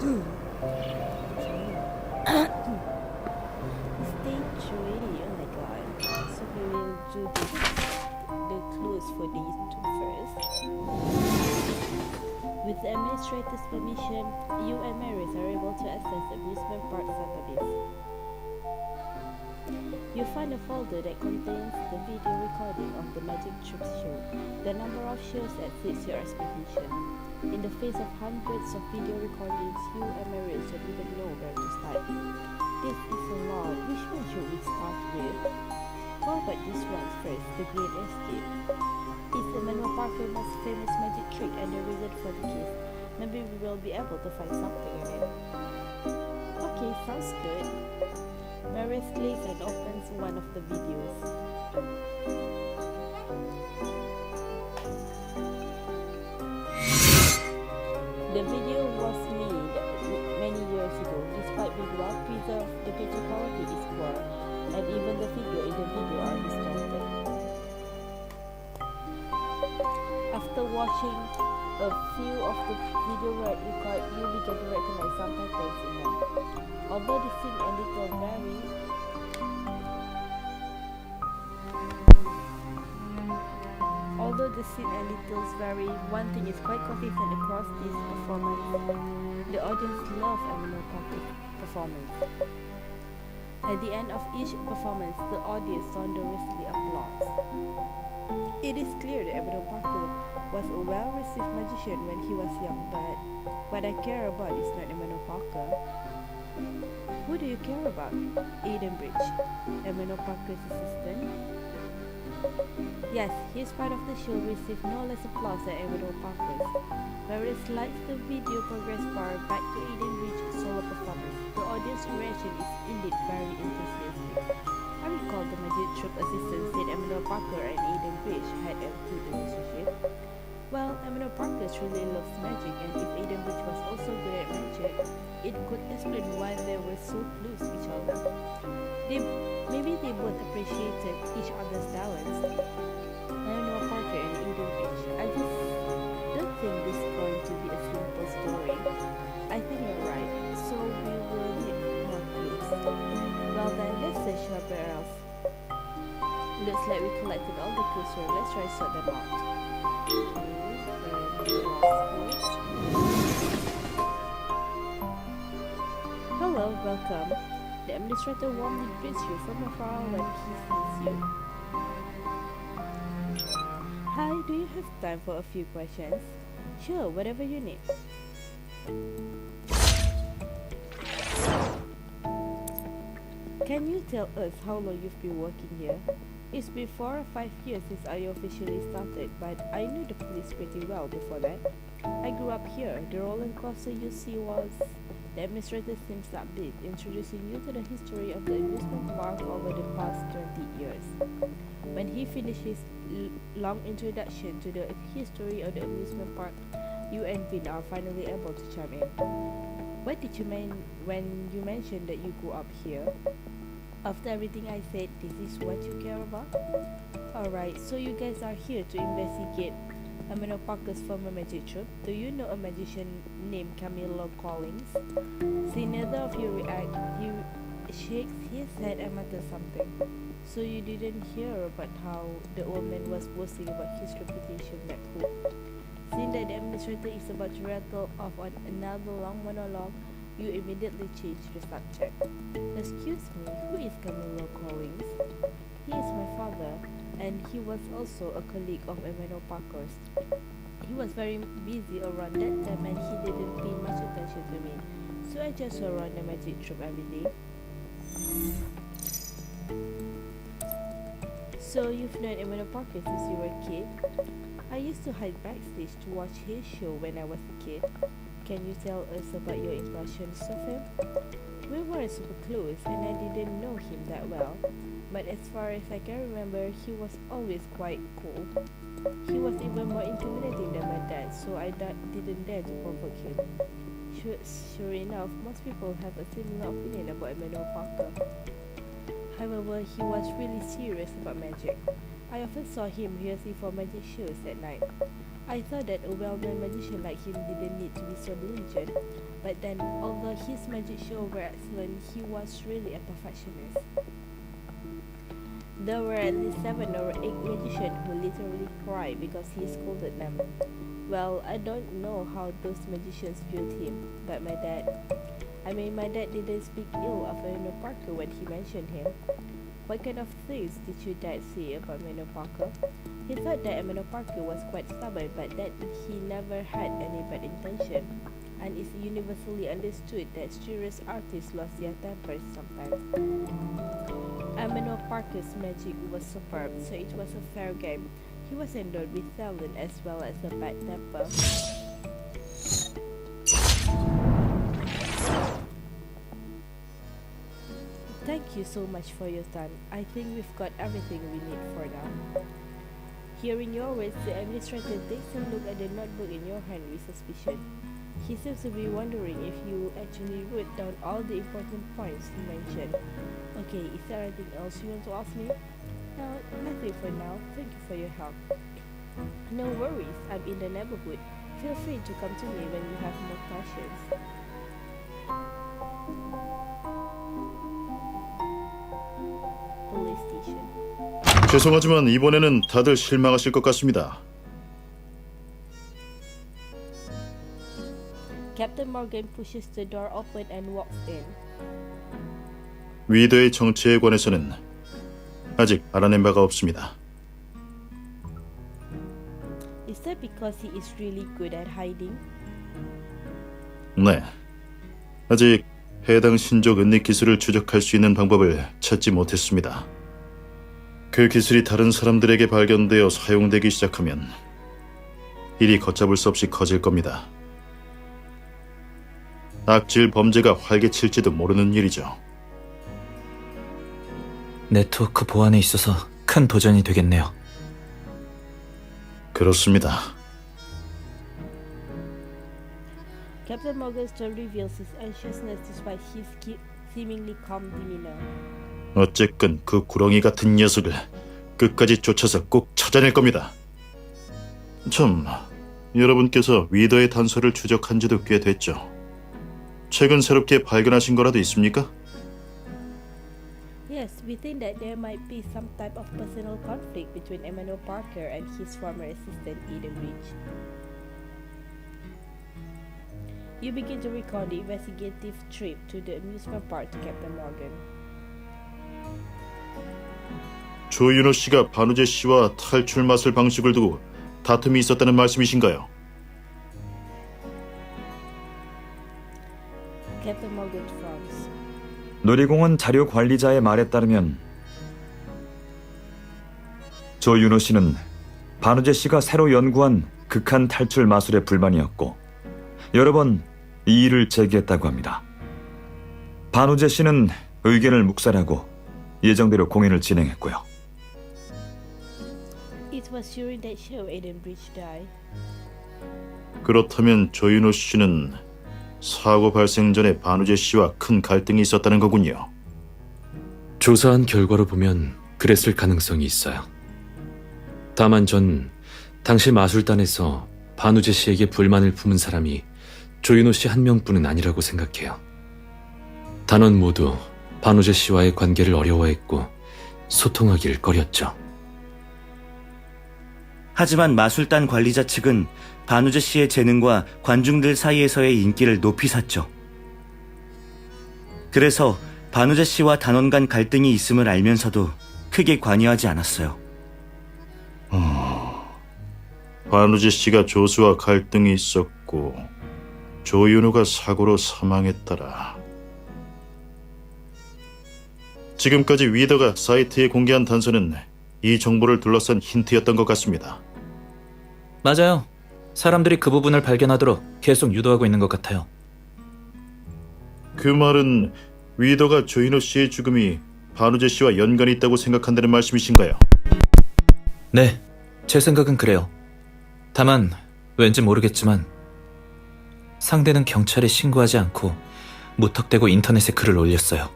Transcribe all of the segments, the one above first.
Stage 3, oh my god. So we will do the clues for these two first. With the administrator's permission, you and Maris are able to access amusement park Saturdays. You find a folder that contains the video recording of the Magic Trip show. The number of shows exceeds your expectation. In the face of hundreds of video recordings, you and Maris don't even know where to start. This is a lot. Which one should we start with? How about this one first, the Great Escape? It's Emmanuel Parker's most famous magic trick and the reason for the case. Maybe we will be able to find something in it. Okay, sounds good. Maris clicks and opens one of the videos. The video was made many years ago. Despite being well preserved, the picture quality is poor, and even the figures in the video are distorted. After watching a few of the video record, you begin to recognize some patterns in them. Although the scene and details vary, one thing is quite consistent across this performance. The audience loves Emmanuel Parker's performance. At the end of each performance, the audience thunderously applauds. It is clear that Emmanuel Parker was a well-received magician when he was young, but what I care about is not Emmanuel Parker. Who do you care about? Aidenbridge, Emmanuel Parker's assistant? Yes, his part of the show received no less applause than Emmanuel Parker's. Maris likes the video progress bar back to Aidenbridge's solo performance. The audience reaction is indeed very enthusiastic. I recall the magic troupe assistant said Emmanuel Parker and Aidenbridge had a good relationship. Well, Emmanuel Parker truly loves magic, and if Aidenbridge was also good at magic, it could explain why they were so close to each other. Maybe they both appreciated each other's talents. Emmanuel Parker and Aidenbridge. I just don't think this is going to be a simple story. I think you're right, so we will need more clues. Well then, let's search somewhere else. Looks like we collected all the clues, so let's try to sort them out. Hello, welcome. The administrator warmly greets you from afar when he sees you. Hi, do you have time for a few questions? Sure, whatever you need. Can you tell us how long you've been working here? It's been 4 or 5 years since I officially started, but I knew the place pretty well before that. I grew up here. The roller coaster you see was... The administrator seems upbeat, introducing you to the history of the amusement park over the past 20 years. When he finished his long introduction to the history of the amusement park, you and Vin are finally able to chime in. What did you mean when you mentioned that you grew up here? After everything I said, this is what you care about? Alright, so you guys are here to investigate Emmanuel Parker's former magic troupe. Do you know a magician named Camillo Collins? See, neither of you react. He shakes his head and mutters something. So you didn't hear about how the old man was boasting about his reputation back home. Seeing that the administrator is about to rattle off on another long monologue, you immediately change the subject. Excuse me, who is Camillo Collins? He is my father, and he was also a colleague of Emmanuel Parker's. He was very busy around that time and he didn't pay much attention to me, so I just saw around the magic troupe every day. So you've known Emmanuel Parker since you were a kid? I used to hide backstage to watch his show when I was a kid. Can you tell us about your impressions of him? We weren't super close and I didn't know him that well, but as far as I can remember, he was always quite cool. He was even more intimidating than my dad, so I didn't dare to provoke him. Sure enough, most people have a similar opinion about Emmanuel Parker. However, he was really serious about magic. I often saw him rehearsing for magic shows at night. I thought that a well-known magician like him didn't need to be so diligent, but then, although his magic shows were excellent, he was really a perfectionist. There were at least 7 or 8 magicians who literally cried because he scolded them. Well, I don't know how those magicians viewed him, but my dad didn't speak ill of Menno Parker when he mentioned him. What kind of things did your dad say about Menno Parker? He thought that Menno Parker was quite stubborn, but that he never had any bad intention, and it's universally understood that serious artists lost their tempers sometimes. Menno Parker's magic was superb, so it was a fair game. He was endowed with talent as well as a bad temper. Thank you so much for your time. I think we've got everything we need for now. Hearing your words, the administrator takes a look at the notebook in your hand with suspicion. He seems to be wondering if you actually wrote down all the important points he mentioned. Okay, is there anything else you want to ask me? No, nothing for now. Thank you for your help. No worries, I'm in the neighborhood. Feel free to come to me when you have more questions. Police station. 죄송하지만 이번에는 다들 실망하실 것 같습니다. Captain Morgan pushes the door open and walks in. 위더의 정체에 관해서는 아직 알아낸 바가 없습니다. Is that because he is really good at hiding? 네, 아직 해당 신족 은닉 기술을 추적할 수 있는 방법을 찾지 못했습니다. 그 기술이 다른 사람들에게 발견되어 사용되기 시작하면 일이 걷잡을 수 없이 커질 겁니다. 악질 범죄가 활개칠지도 모르는 일이죠. 네트워크 보안에 있어서 큰 도전이 되겠네요. 그렇습니다. Captain Morgan's tone reveals his anxiousness despite his seemingly calm demeanor. 어쨌건 그 구렁이 같은 녀석을 끝까지 쫓아서 꼭 찾아낼 겁니다. 참, 여러분께서 위더의 단서를 추적한 지도 꽤 됐죠. 최근 새롭게 발견하신 거라도 있습니까? Yes, we think that there might be some type of personal conflict between Emmanuel Parker and his former assistant Eden Ridge. You begin to recall the investigative trip to the amusement park to Captain Morgan. 조윤호 씨가 반우재 씨와 탈출 마술 방식을 두고 다툼이 있었다는 말씀이신가요? Captain Morgan frowns. 놀이공원 자료 관리자의 말에 따르면 조윤호 씨는 반우재 씨가 새로 연구한 극한 탈출 마술에 불만이었고 여러 번 이의를 제기했다고 합니다. 반우재 씨는 의견을 묵살하고 예정대로 공연을 진행했고요. It was during that show Eden Bridge died. 그렇다면 조윤호 씨는 사고 발생 전에 반우재 씨와 큰 갈등이 있었다는 거군요. 조사한 결과로 보면 그랬을 가능성이 있어요. 다만 전 당시 마술단에서 반우재 씨에게 불만을 품은 사람이 조윤호 씨 한 명뿐은 아니라고 생각해요. 단원 모두 반우재 씨와의 관계를 어려워했고 소통하기를 꺼렸죠. 하지만 마술단 관리자 측은 반우재 씨의 재능과 관중들 사이에서의 인기를 높이 샀죠. 그래서 반우재 씨와 단원 간 갈등이 있음을 알면서도 크게 관여하지 않았어요. 반우재 씨가 조수와 갈등이 있었고 조윤호가 사고로 사망했더라. 지금까지 위더가 사이트에 공개한 단서는 이 정보를 둘러싼 힌트였던 것 같습니다. 맞아요. 사람들이 그 부분을 발견하도록 계속 유도하고 있는 것 같아요. 그 말은 위더가 조윤호 씨의 죽음이 반우재 씨와 연관이 있다고 생각한다는 말씀이신가요? 네, 제 생각은 그래요. 다만 왠지 모르겠지만 상대는 경찰에 신고하지 않고 무턱대고 인터넷에 글을 올렸어요.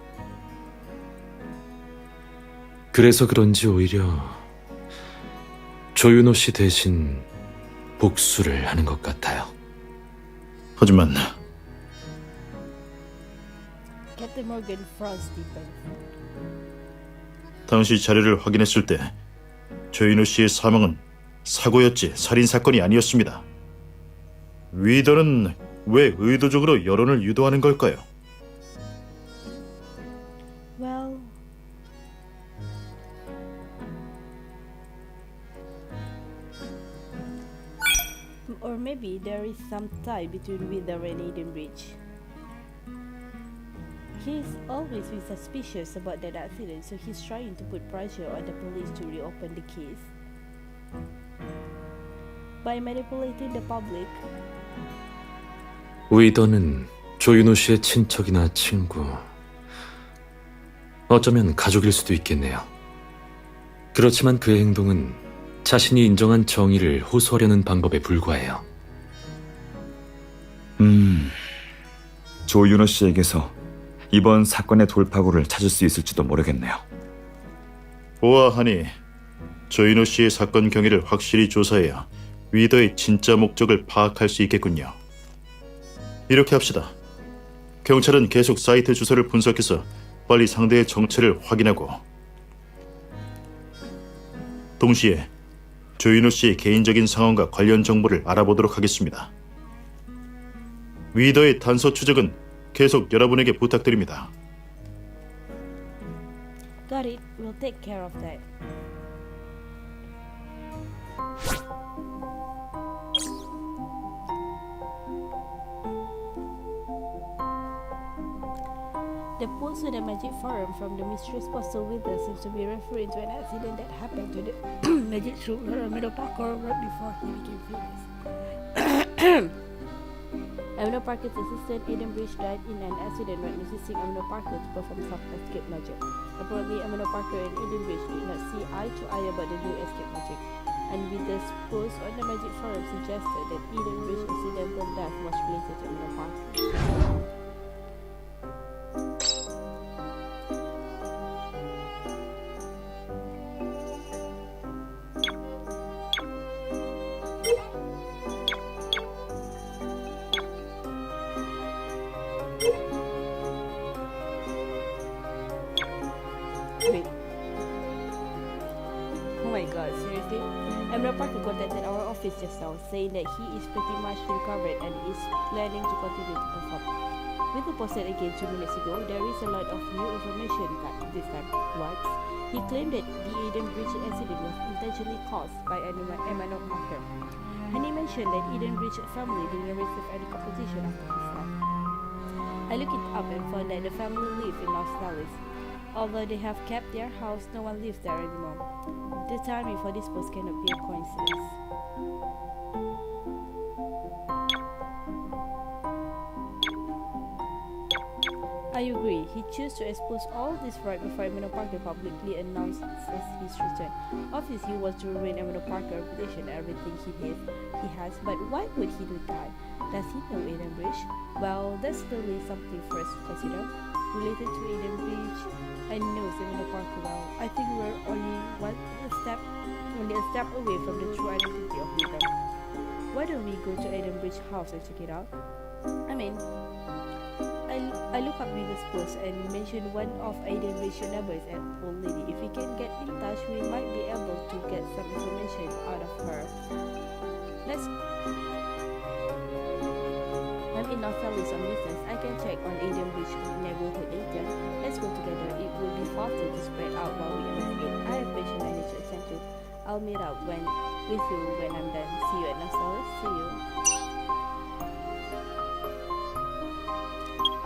그래서 그런지 오히려 조윤호 씨 대신 복수를 하는 것 같아요. 하지만 Captain Morgan frowns deepen. 당시 자료를 확인했을 때 조인호 씨의 사망은 사고였지 살인 사건이 아니었습니다. 위더는 왜 의도적으로 여론을 유도하는 걸까요? Well, or maybe there is some tie between Wither and Edenbridge. He's always been suspicious about that accident, so he's trying to put pressure on the police to reopen the case. By manipulating the public, 위더는 조윤호 씨의 친척이나 친구, 어쩌면 가족일 수도 있겠네요. 그렇지만 그의 행동은 자신이 인정한 정의를 호소하려는 방법에 불과해요. 조윤호 씨에게서 이번 사건의 돌파구를 찾을 수 있을지도 모르겠네요. 보아하니 조인호 씨의 사건 경위를 확실히 조사해야 위더의 진짜 목적을 파악할 수 있겠군요. 이렇게 합시다. 경찰은 계속 사이트 주소를 분석해서 빨리 상대의 정체를 확인하고 동시에 조인호 씨의 개인적인 상황과 관련 정보를 알아보도록 하겠습니다. 위더의 단서 추적은 계속 여러분에게 부탁드립니다. got it, we'll take care of that. The post to the Magic Forum from the mysterious postal Wither seems to be referring to an accident that happened to the Magic Ruler Amino Parker right before he became famous. Amino Parker's assistant Edenbridge died in an accident when assisting Amino Parker to perform self-escape magic. Apparently, Amino Parker and Edenbridge did not see eye to eye about the new escape magic, and Wither's post on the Magic Forum suggested that Edenbridge's accidental death was related to Amino Parker. Wait. Oh my god, seriously? Emerald Parker contacted our office just now, saying that he is pretty much recovered and is planning to continue to perform. With the posted again 2 minutes ago, there is a lot of new information this time. What? He claimed that the Eden Bridge accident was intentionally caused by Emerald Parker. And he mentioned that Eden Bridge family didn't receive any compensation after his death. I looked it up and found that the family lived in Los Dallas. Although they have kept their house, no one lives there anymore. The timing for this post cannot be a coincidence. I agree. He chose to expose all this right before Emino Parker publicly announced his return. Obviously, he wants to ruin Emino Parker's reputation and everything he has, but why would he do that? Does he know Eden Bridge? Well, that's really something for us to consider. Related to Eden Bridge, I know Emino Parker well. I think we're only a step away from the true identity of Eden. Why don't we go to Eden Bridge house and check it out? I mean, I look up Vida's post and mention one of Eden Bridge's neighbors an old lady. If we can get in touch, we might be able to get some information out of her. I'm in Northalis on business. I can check on Eden Bridge neighborhood later. Let's go together. It will be faster to spread out while we investigate. I have patient I need to attend to. I'll meet up with you when I'm done. See you at Northalis. See you.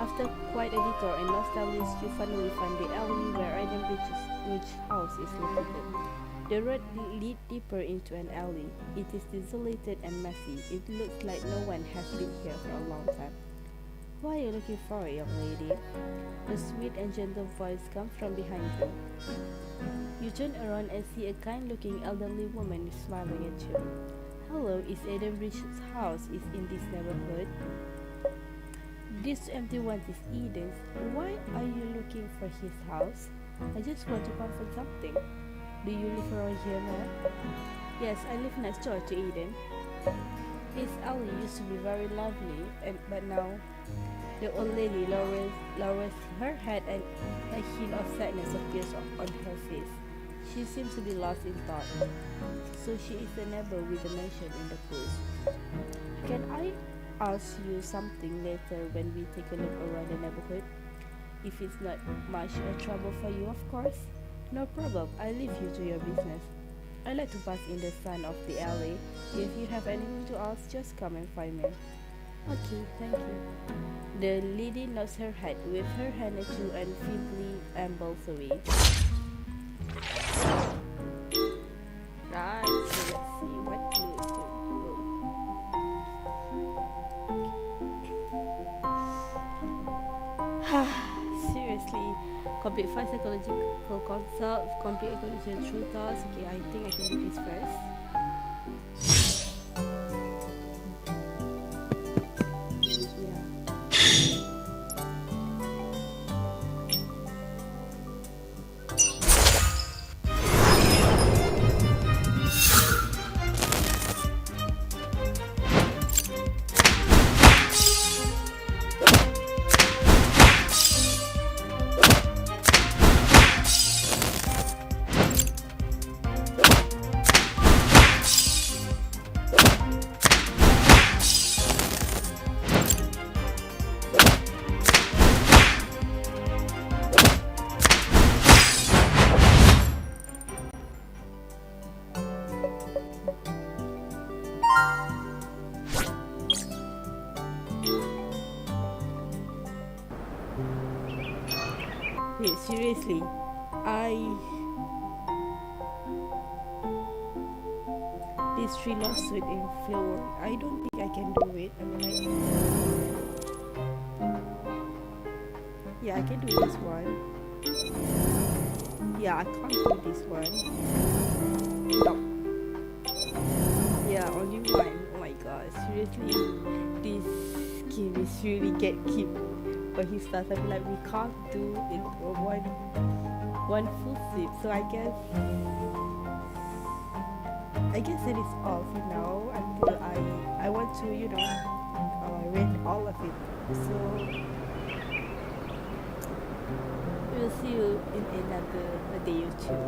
After quite a detour in Northalis, you finally find the alley where Eden Bridge's house is located. The road leads deeper into an alley. It is desolated and messy. It looks like no one has been here for a long time. Who are you looking for, young lady? A sweet and gentle voice comes from behind you. You turn around and see a kind-looking elderly woman smiling at you. Hello, is Eden Bridge's house in this neighborhood? This empty one is Eden's. Why are you looking for his house? I just want to confirm something. Do you live around here now? Yes, I live next door to Eden. His alley used to be very lovely, but now the old lady lowers her head and a hint of sadness appears on her face. She seems to be lost in thought. So she is the neighbor with the mansion in the coast. Can I ask you something later when we take a look around the neighborhood? If it's not much trouble for you, of course. No problem, I'll leave you to your business. I like to bask in the sun of the alley. If you have anything to ask, just come and find me. Okay, thank you. The lady nods her head with her hand to and feebly ambles away. Right, so let's see what clues to Seriously, complete 5 psychological consult, complete ecological true thoughts. Okay, I think I can do this first. Wait, seriously, this tree lawsuit in floor. I don't think I can do it. I mean, like, yeah, I can do this one. Yeah, I can't do this one. No. Yeah, only one. Oh my god, seriously, this game is really gatekeep. But he starts to be like, we can't do in one full sip. So I guess that is all for now until I want to read all of it. So we'll see you in another day or two.